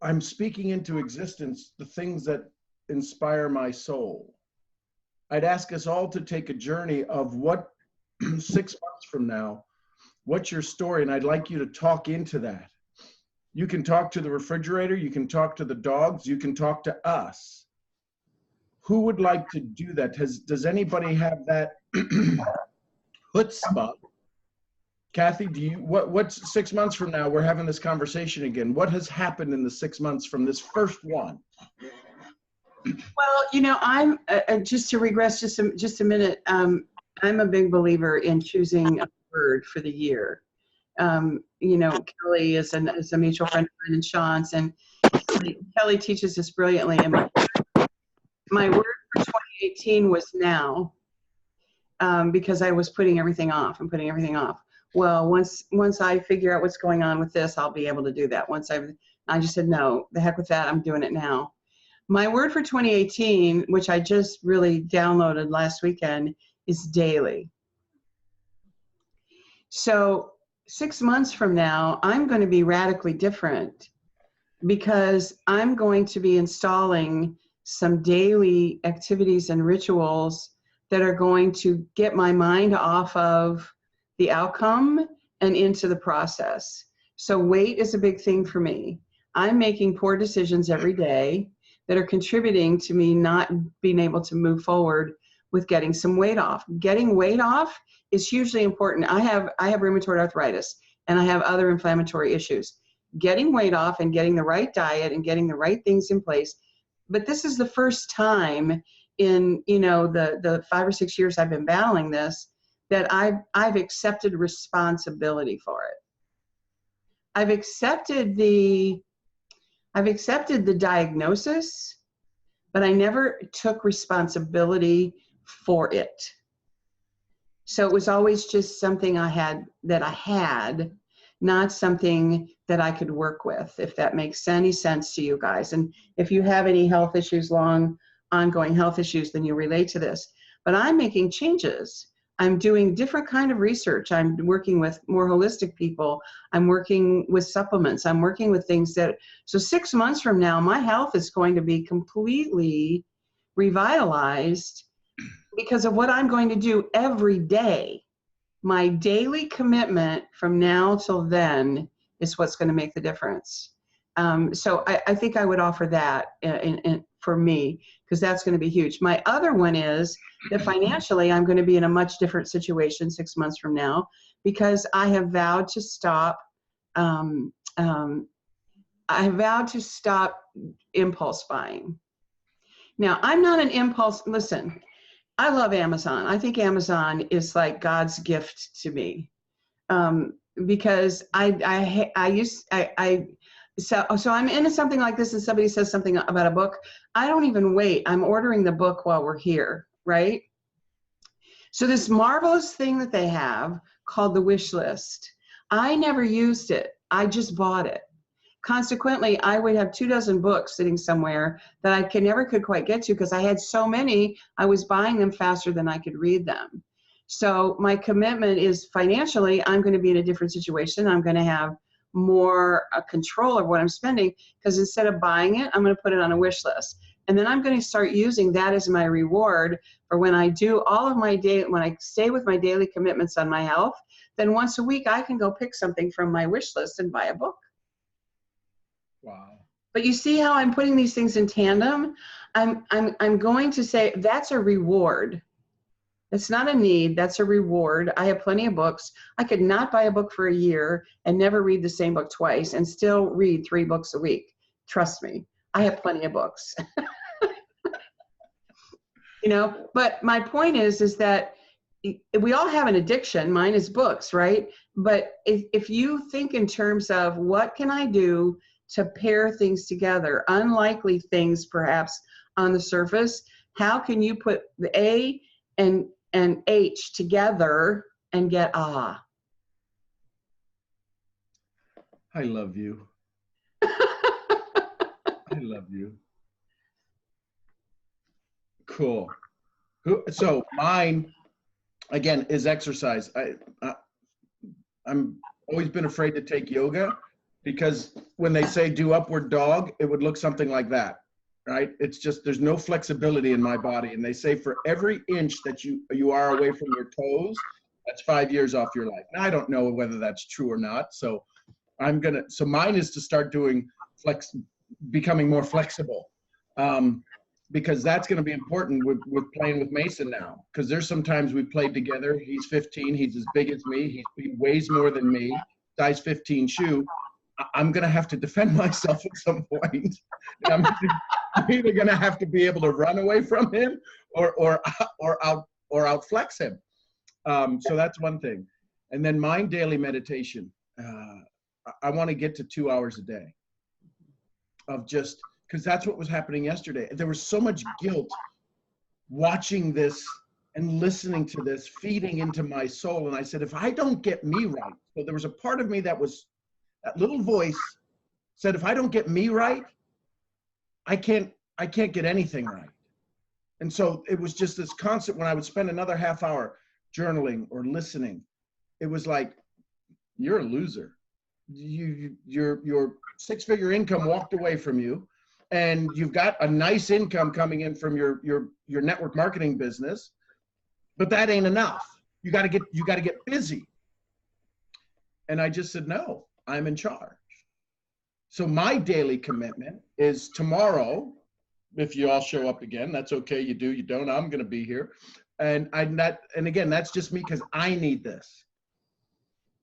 I'm speaking into existence the things that inspire my soul. I'd ask us all to take a journey of what 6 months from now, what's your story? And I'd like you to talk into that. You can talk to the refrigerator, you can talk to the dogs, you can talk to us. Who would like to do that? Does anybody have that chutzpah Kathy, what's 6 months from now? We're having this conversation again. What has happened in the 6 months from this first one? Well, you know, I'm just to regress just a minute. I'm a big believer in choosing a word for the year. You know, Kelly is a mutual friend of mine, and Sean's, and Kelly teaches this brilliantly. And my word for 2018 was now, because I was putting everything off and putting everything off. Well, once I figure out what's going on with this, I'll be able to do that. I just said, no, the heck with that. I'm doing it now. My word for 2018, which I just really downloaded last weekend, is daily. So 6 months from now, I'm going to be radically different because I'm going to be installing some daily activities and rituals that are going to get my mind off of the outcome and into the process. So weight is a big thing for me. I'm making poor decisions every day that are contributing to me not being able to move forward with getting some weight off. Getting weight off is hugely important. I have rheumatoid arthritis and I have other inflammatory issues. Getting weight off and getting the right diet and getting the right things in place. But this is the first time in, you know, the 5 or 6 years I've been battling this that I've accepted responsibility for it. I've accepted the diagnosis, but I never took responsibility for it. So it was always just something I had, not something that I could work with, if that makes any sense to you guys. And if you have any health issues, ongoing health issues, then you relate to this. But I'm making changes. I'm doing different kind of research. I'm working with more holistic people. I'm working with supplements. I'm working with things so 6 months from now, my health is going to be completely revitalized because of what I'm going to do every day. My daily commitment from now till then is what's going to make the difference. So I think I would offer that for me, because that's going to be huge. My other one is that financially, I'm going to be in a much different situation 6 months from now, because I have vowed to stop. Impulse buying. Now, I'm not an impulse. Listen, I love Amazon. I think Amazon is like God's gift to me, because so I'm into something like this and somebody says something about a book. I don't even wait. I'm ordering the book while we're here, right? So this marvelous thing that they have called the wish list, I never used it. I just bought it. Consequently, I would have 24 books sitting somewhere that I never could quite get to because I had so many, I was buying them faster than I could read them. So my commitment is financially, I'm going to be in a different situation. I'm going to have more control of what I'm spending, because instead of buying it, I'm going to put it on a wish list. And then I'm going to start using that as my reward for when I do all of my day, when I stay with my daily commitments on my health, then once a week I can go pick something from my wish list and buy a book. Wow. But you see how I'm putting these things in tandem? I'm going to say that's a reward. It's not a need, that's a reward. I have plenty of books. I could not buy a book for a year and never read the same book twice and still read 3 books a week. Trust me, I have plenty of books. You know, but my point is that we all have an addiction. Mine is books, right? But if you think in terms of what can I do to pair things together, unlikely things perhaps on the surface, how can you put the A and H together and get ah? I love you. I love you. Cool. So mine, again, is exercise. I'm always been afraid to take yoga because when they say do upward dog, it would look something like that, right? It's just, there's no flexibility in my body. And they say for every inch that you are away from your toes, that's 5 years off your life. Now, I don't know whether that's true or not. So so mine is to start doing becoming more flexible. because that's going to be important with playing with Mason now. Because there's sometimes we played together. He's 15. He's as big as me. He weighs more than me. Size 15 shoe. I'm going to have to defend myself at some point. I'm either going to have to be able to run away from him or outflex him. So that's one thing. And then my daily meditation. I want to get to 2 hours a day of just, because that's what was happening yesterday. There was so much guilt watching this and listening to this, feeding into my soul. And I said, if I don't get me right, so there was a part of me that little voice said, if I don't get me right, I can't get anything right. And so it was just this constant, when I would spend another half hour journaling or listening, it was like, you're a loser. Your six-figure income walked away from you, and you've got a nice income coming in from your network marketing business, but that ain't enough. You got to get busy. And I just said, no, I'm in charge. So my daily commitment is tomorrow, if you all show up again, that's okay. You do, you don't, I'm going to be here. And again, that's just me because I need this.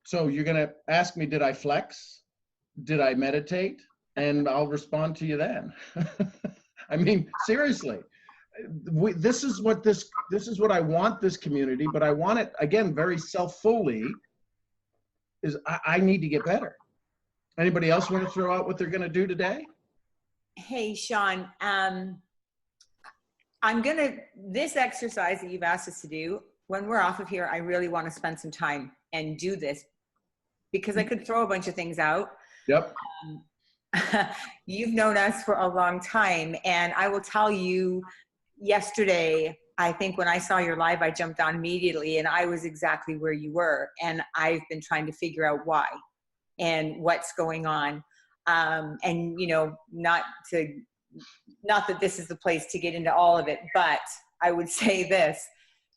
So you're going to ask me, did I flex? Did I meditate? And I'll respond to you then. I mean, seriously, this is what I want this community, but I want it, again, very self-fully, is I need to get better. Anybody else want to throw out what they're going to do today? Hey, Sean, this exercise that you've asked us to do, when we're off of here, I really want to spend some time and do this, because I could throw a bunch of things out. Yep. You've known us for a long time, and I will tell you, yesterday, I think when I saw your live, I jumped on immediately, and I was exactly where you were, and I've been trying to figure out why and what's going on. And you know, not that this is the place to get into all of it, but I would say this,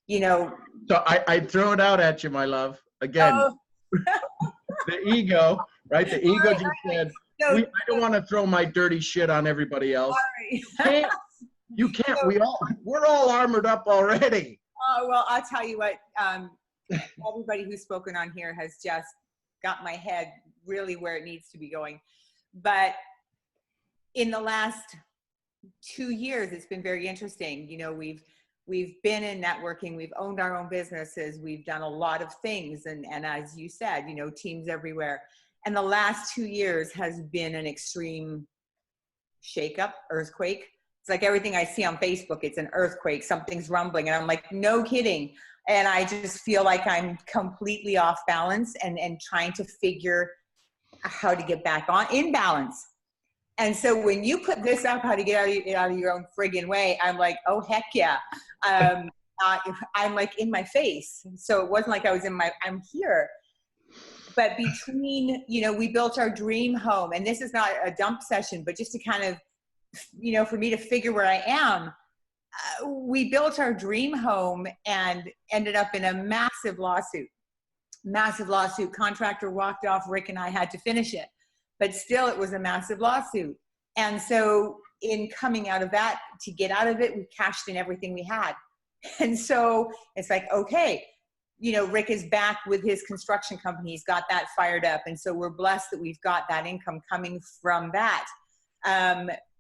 you know. So I throw it out at you, my love. Again, the ego, right? The ego just said, I don't want to throw my dirty shit on everybody else. Sorry. You can't. We're all armored up already. Oh, well, I'll tell you what, everybody who's spoken on here has just got my head really where it needs to be going. But in the last 2 years, it's been very interesting. You know, we've been in networking, we've owned our own businesses, we've done a lot of things. And as you said, you know, teams everywhere. And the last 2 years has been an extreme shakeup, earthquake. It's like everything I see on Facebook, it's an earthquake, something's rumbling. And I'm like, no kidding. And I just feel like I'm completely off balance and trying to figure how to get back in balance. And so when you put this up, how to get out of your own friggin' way, I'm like, oh, heck yeah. I'm like in my face. So it wasn't like I'm here. But between, you know, we built our dream home, and this is not a dump session, but just to kind of, you know, for me to figure where I am, we built our dream home and ended up in a massive lawsuit. Contractor walked off. Rick and I had to finish it, but still it was a massive lawsuit. And so in coming out of that, to get out of it, we cashed in everything we had. And so it's like, okay, you know, Rick is back with his construction company. He's got that fired up. And so we're blessed that we've got that income coming from that.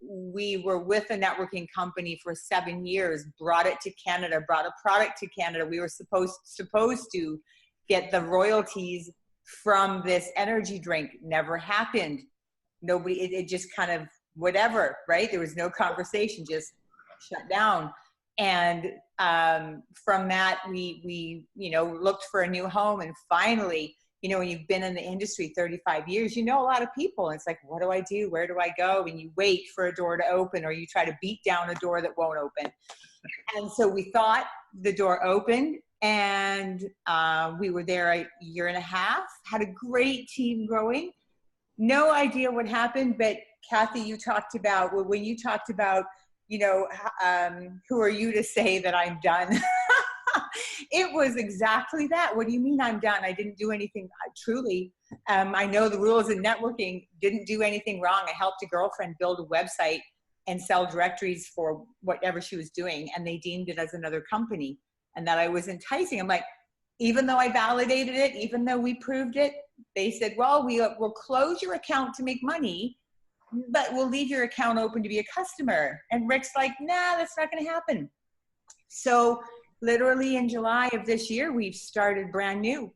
We were with a networking company for 7 years, brought it to Canada, brought a product to Canada. We were supposed to get the royalties from this energy drink. Never happened. Nobody, it just kind of whatever, right? There was no conversation, just shut down. And from that, we you know, looked for a new home. And finally, you know, when you've been in the industry 35 years, you know a lot of people. And it's like, what do I do? Where do I go? And you wait for a door to open, or you try to beat down a door that won't open. And so we thought the door opened, and we were there a year and a half, had a great team growing. No idea what happened, but Kathy, you talked about, when you talked about, you know, who are you to say that I'm done? It was exactly that. What do you mean I'm done? I didn't do anything, truly. I know the rules in networking, didn't do anything wrong. I helped a girlfriend build a website and sell directories for whatever she was doing. And they deemed it as another company and that I was enticing. I'm like, even though I validated it, even though we proved it, they said, well, we'll close your account to make money, but we'll leave your account open to be a customer. And Rick's like, nah, that's not going to happen. So literally in July of this year, we've started brand new.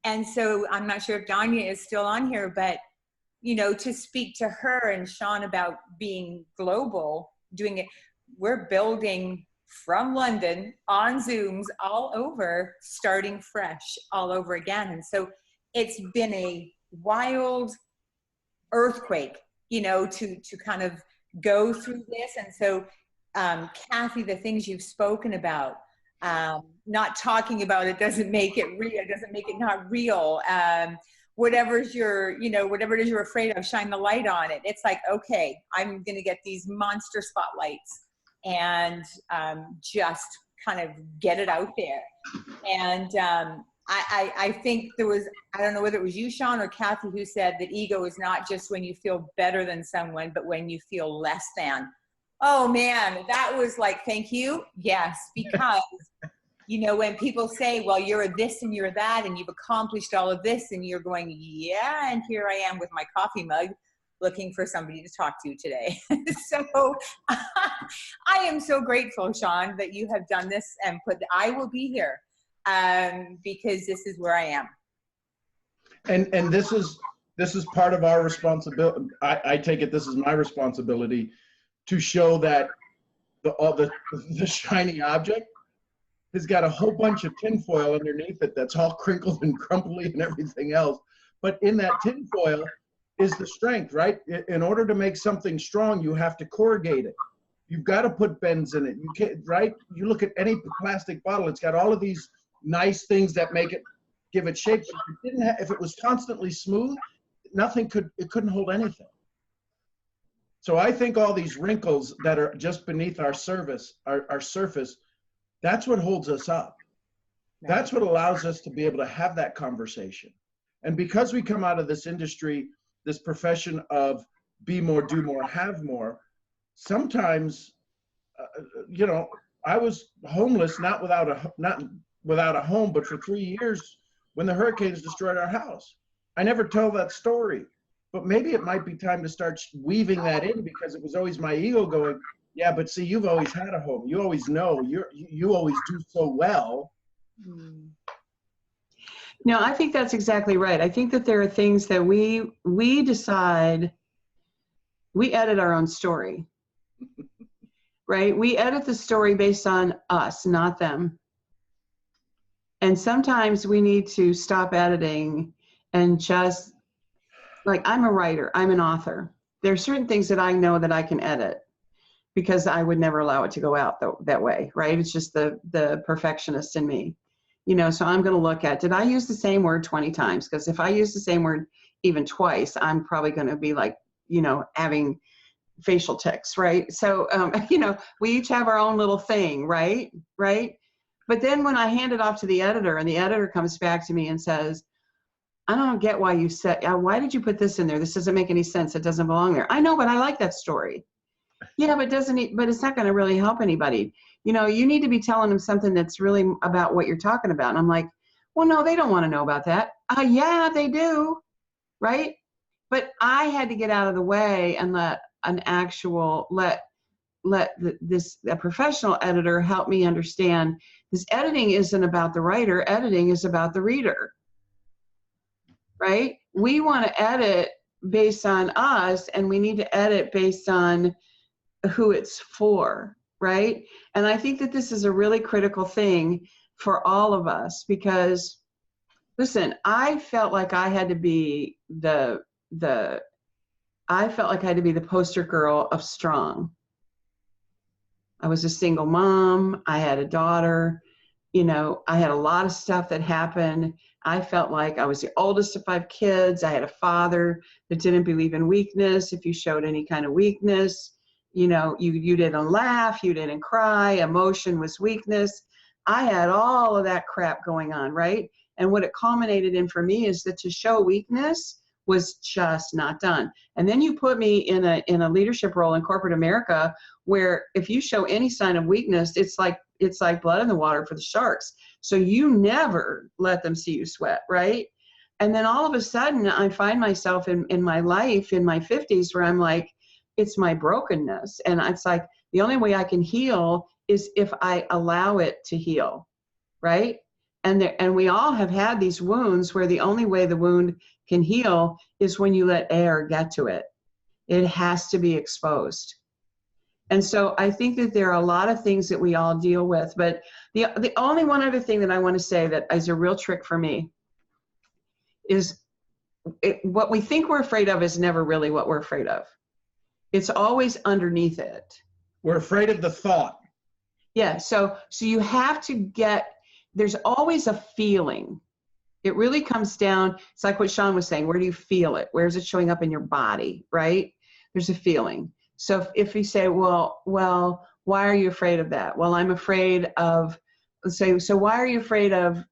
And so I'm not sure if Danya is still on here, but you know, to speak to her and Sean about being global, doing it, we're building from London on Zooms all over, starting fresh all over again. And so it's been a wild earthquake, you know, to kind of go through this. And so, Kathy, the things you've spoken about, not talking about it doesn't make it real, doesn't make it not real. Whatever's your, you know, whatever it is you're afraid of, shine the light on it. It's like, okay, I'm going to get these monster spotlights and just kind of get it out there. And I think there was, I don't know whether it was you, Sean, or Kathy, who said that ego is not just when you feel better than someone, but when you feel less than. Oh man, that was like, thank you. Yes, because you know, when people say, well, you're this and you're that, and you've accomplished all of this, and you're going, yeah, and here I am with my coffee mug looking for somebody to talk to today. So I am so grateful, Sean, that you have done this and I will be here because this is where I am. And this is part of our responsibility. I take it this is my responsibility to show that the shiny object has got a whole bunch of tinfoil underneath it that's all crinkled and crumbly and everything else. But in that tinfoil is the strength, right? In order to make something strong, you have to corrugate it. You've got to put bends in it. You can't, right? You look at any plastic bottle, it's got all of these nice things that make it, give it shape. But if it was constantly smooth, it couldn't hold anything. So I think all these wrinkles that are just beneath our surface, that's what holds us up. That's what allows us to be able to have that conversation. And because we come out of this industry, this profession of be more, do more, have more, sometimes, you know, I was homeless, not without a home, but for 3 years when the hurricanes destroyed our house. I never tell that story, but maybe it might be time to start weaving that in, because it was always my ego going, yeah, but see, you've always had a home. You always know. You always do so well. No, I think that's exactly right. I think that there are things that we decide, we edit our own story, right? We edit the story based on us, not them. And sometimes we need to stop editing and just, like, I'm a writer, I'm an author. There are certain things that I know that I can edit, because I would never allow it to go out that way, right? It's just the perfectionist in me, you know. So I'm going to look at, did I use the same word 20 times? Because if I use the same word even twice, I'm probably going to be like, you know, having facial tics, right? So, you know, we each have our own little thing, right? But then when I hand it off to the editor and the editor comes back to me and says, I don't get why you said, why did you put this in there? This doesn't make any sense. It doesn't belong there. I know, but I like that story. Yeah, but but it's not going to really help anybody. You know, you need to be telling them something that's really about what you're talking about. And I'm like, well, no, they don't want to know about that. Yeah, they do, right? But I had to get out of the way and let a professional editor help me understand this. Editing isn't about the writer. Editing is about the reader, right? We want to edit based on us, and we need to edit based on who it's for, right? And I think that this is a really critical thing for all of us, because, listen, I felt like I had to be the poster girl of strong. I was a single mom. I had a daughter. You know, I had a lot of stuff that happened. I felt like I was the oldest of 5 kids. I had a father that didn't believe in weakness. If you showed any kind of weakness, you know, you didn't laugh, you didn't cry, emotion was weakness. I had all of that crap going on, right? And what it culminated in for me is that to show weakness was just not done. And then you put me in a leadership role in corporate America, where if you show any sign of weakness, it's like blood in the water for the sharks. So you never let them see you sweat, right? And then all of a sudden I find myself in my life in my 50s where I'm like, it's my brokenness. And it's like, the only way I can heal is if I allow it to heal, right? And we all have had these wounds where the only way the wound can heal is when you let air get to it. It has to be exposed. And so I think that there are a lot of things that we all deal with, but the only one other thing that I want to say that is a real trick for me is what we think we're afraid of is never really what we're afraid of. It's always underneath it. We're afraid of the thought. Yeah, so you have to get, there's always a feeling. It really comes down, it's like what Sean was saying, where do you feel it? Where is it showing up in your body, right? There's a feeling. So if you say, well, why are you afraid of that? Well, I'm afraid of, so why are you afraid of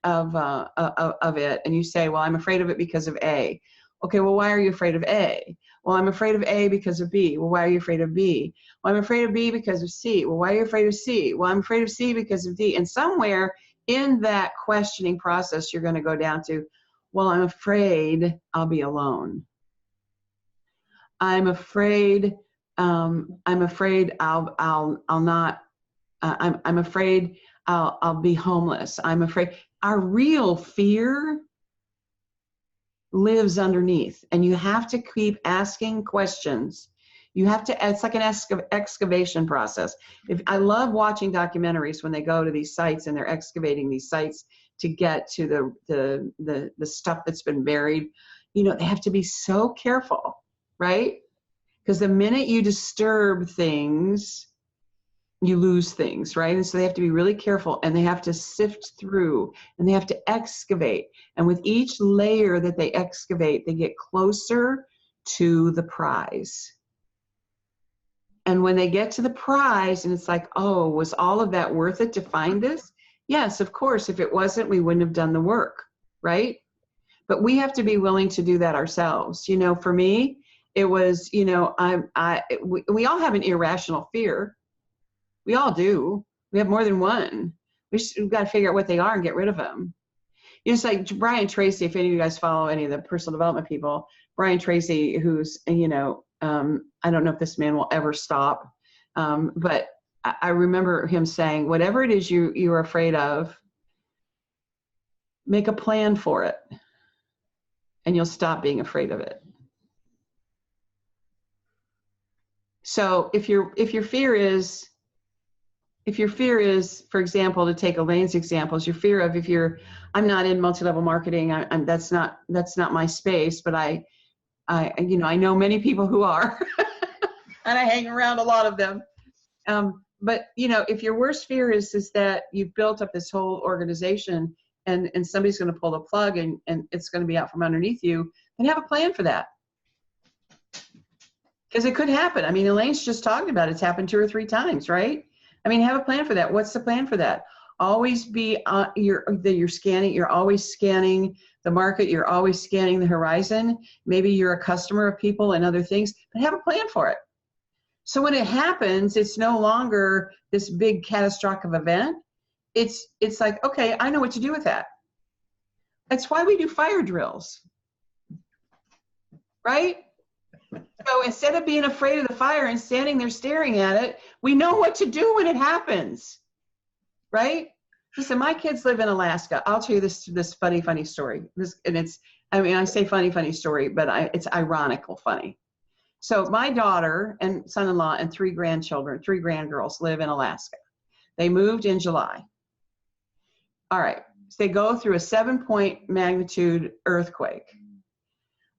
it? And you say, well, I'm afraid of it because of A. Okay, well, why are you afraid of A? Well, I'm afraid of A because of B. Well, why are you afraid of B? Well, I'm afraid of B because of C. Well, why are you afraid of C? Well, I'm afraid of C because of D. And somewhere in that questioning process, you're going to go down to, well, I'm afraid I'll be alone. I'm afraid I'll not. I'm afraid I'll be homeless. I'm afraid. Our real fear lives underneath, and you have to keep asking questions. You have to, it's like an excavation process. I love watching documentaries when they go to these sites and they're excavating these sites to get to the stuff that's been buried. You know, they have to be so careful, right? Because the minute you disturb things, you lose things, right? And so they have to be really careful, and they have to sift through, and they have to excavate. And with each layer that they excavate, they get closer to the prize. And when they get to the prize, and it's like, oh, was all of that worth it to find this? Yes, of course. If it wasn't, we wouldn't have done the work, right? But we have to be willing to do that ourselves. You know, for me, it was, you know, we all have an irrational fear. We all do. We have more than one. We've got to figure out what they are and get rid of them. You know, it's like Brian Tracy, if any of you guys follow any of the personal development people, Brian Tracy, who's, you know, I don't know if this man will ever stop, but I remember him saying, whatever it is you're afraid of, make a plan for it, and you'll stop being afraid of it. So if your fear is, for example, to take Elaine's examples, your fear of I'm not in multi-level marketing, that's not my space, but I know many people who are, and I hang around a lot of them. But you know, if your worst fear is that you've built up this whole organization and somebody's going to pull the plug and it's going to be out from underneath you, then have a plan for that. Because it could happen. I mean, Elaine's just talking about it's happened 2 or 3 times, right? I mean, have a plan for that. What's the plan for that? Always be you're scanning. You're always scanning the market. You're always scanning the horizon. Maybe you're a customer of people and other things, but have a plan for it. So when it happens, it's no longer this big catastrophic event. It's like, okay, I know what to do with that. That's why we do fire drills, right? So instead of being afraid of the fire and standing there staring at it, we know what to do when it happens, right? Listen, my kids live in Alaska. I'll tell you this funny story. I say funny story, but it's ironical funny. So my daughter and son-in-law and 3 grandgirls live in Alaska. They moved in July. All right, so they go through a 7-point magnitude earthquake.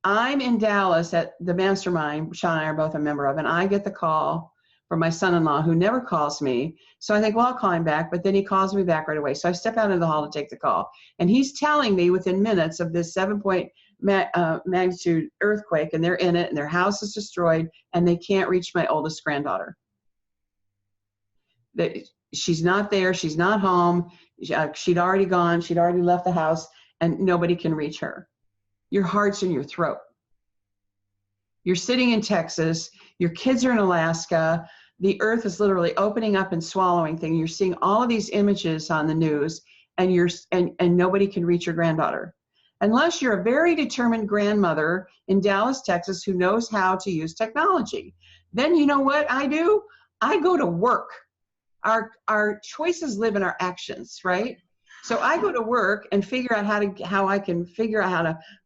I'm in Dallas at the mastermind, Sean and I are both a member of, and I get the call from my son-in-law who never calls me. So I think, well, I'll call him back, but then he calls me back right away. So I step out into the hall to take the call. And he's telling me within minutes of this 7-point magnitude earthquake, and they're in it, and their house is destroyed, and they can't reach my oldest granddaughter. She's not there. She's not home. She'd already gone. She'd already left the house, and nobody can reach her. your heart's in your throat. You're sitting in Texas, your kids are in Alaska, the earth is literally opening up and swallowing things. You're seeing all of these images on the news, and nobody can reach your granddaughter. Unless you're a very determined grandmother in Dallas, Texas, who knows how to use technology. Then you know what I do? I go to work. Our choices live in our actions, right? So I go to work and figure out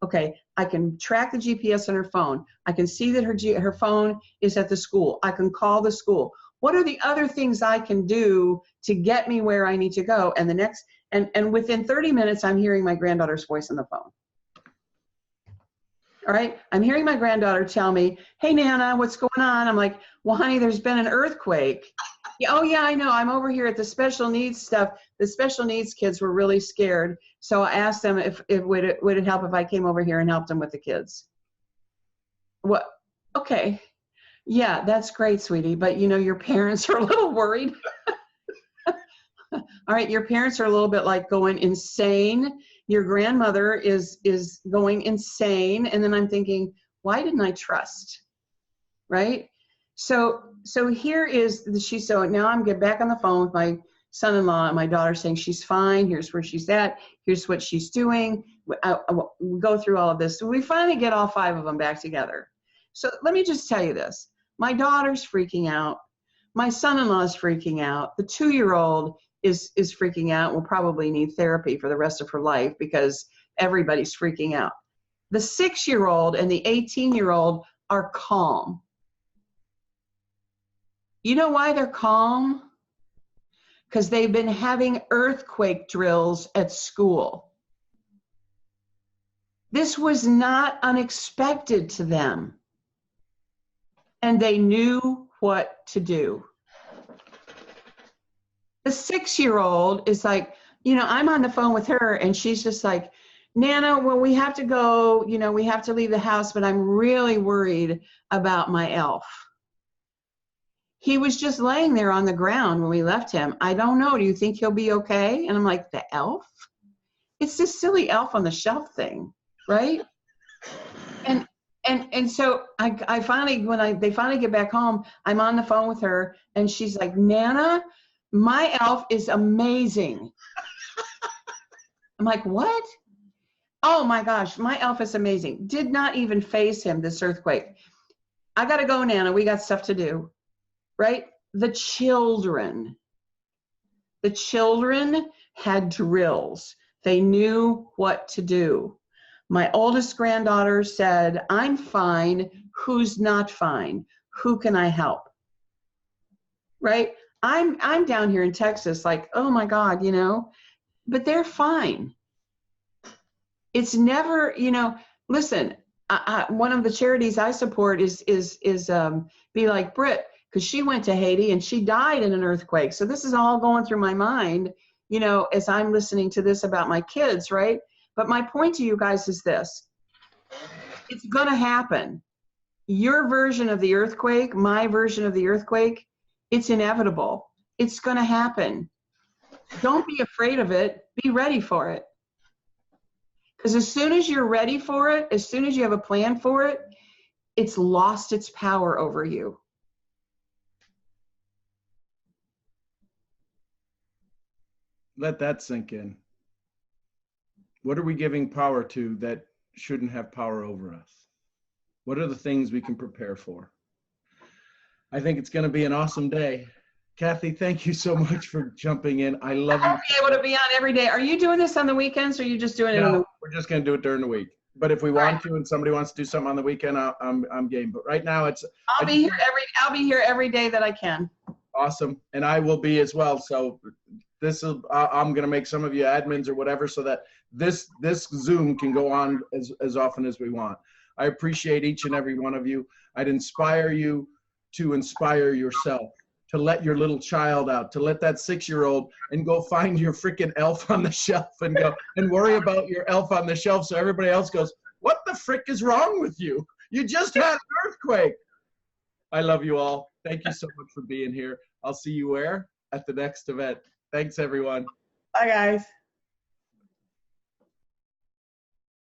okay, I can track the GPS on her phone. I can see that her phone is at the school. I can call the school. What are the other things I can do to get me where I need to go? And within 30 minutes, I'm hearing my granddaughter's voice on the phone. All right, I'm hearing my granddaughter tell me, "Hey, Nana, what's going on?" I'm like, "Well, honey, there's been an earthquake." "Yeah, oh yeah, I know. I'm over here at the special needs stuff. The special needs kids were really scared. So I asked them if would it help if I came over here and helped them with the kids." What? Okay. Yeah, that's great, sweetie. But you know, your parents are a little worried. All right, your parents are a little bit like going insane. Your grandmother is going insane. And then I'm thinking, why didn't I trust? Right? So here is so now I'm get back on the phone with my son-in-law and my daughter saying she's fine. Here's where she's at. Here's what she's doing. We go through all of this. So we finally get all 5 of them back together. So let me just tell you this. My daughter's freaking out. My son-in-law is freaking out. The 2-year-old is freaking out, will probably need therapy for the rest of her life because everybody's freaking out. The 6-year-old and the 18-year-old are calm. You know why they're calm? Because they've been having earthquake drills at school. This was not unexpected to them. And they knew what to do. The 6-year-old is like, you know, I'm on the phone with her and she's just like, "Nana, well, we have to go, you know, we have to leave the house, but I'm really worried about my elf. He was just laying there on the ground when we left him. I don't know. Do you think he'll be okay?" And I'm like, "The elf? It's this silly elf on the shelf thing, right?" And so I finally, they finally get back home, I'm on the phone with her and she's like, "Nana, my elf is amazing." I'm like, "What?" "Oh my gosh, my elf is amazing. Did not even faze him, this earthquake. I got to go, Nana. We got stuff to do." Right? The children had drills. They knew what to do. My oldest granddaughter said, "I'm fine. Who's not fine? Who can I help?" Right? I'm down here in Texas like, oh my God, you know, but they're fine. It's never, you know, listen, one of the charities I support is Be Like Brit, because she went to Haiti and she died in an earthquake. So this is all going through my mind, you know, as I'm listening to this about my kids, right? But my point to you guys is this. It's going to happen. Your version of the earthquake, my version of the earthquake, it's inevitable. It's going to happen. Don't be afraid of it. Be ready for it. Because as soon as you're ready for it, as soon as you have a plan for it, it's lost its power over you. Let that sink in. What are we giving power to that shouldn't have power over us? What are the things we can prepare for? I think it's going to be an awesome day. Kathy, thank you so much for jumping in. I love you. I'll be able to be on every day. Are you doing this on the weekends or are you just doing it on the week? We're just going to do it during the week. But if we want to and somebody wants to do something on the weekend, I'm game. But right now I'll be here every day that I can. Awesome. And I will be as well. So I'm going to make some of you admins or whatever so that this Zoom can go on as often as we want. I appreciate each and every one of you. I'd inspire you to inspire yourself, to let your little child out, to let that 6-year-old and go find your freaking elf on the shelf and go and worry about your elf on the shelf so everybody else goes, "What the frick is wrong with you? You just had an earthquake." I love you all. Thank you so much for being here. I'll see you where? At the next event. Thanks, everyone. Bye, guys.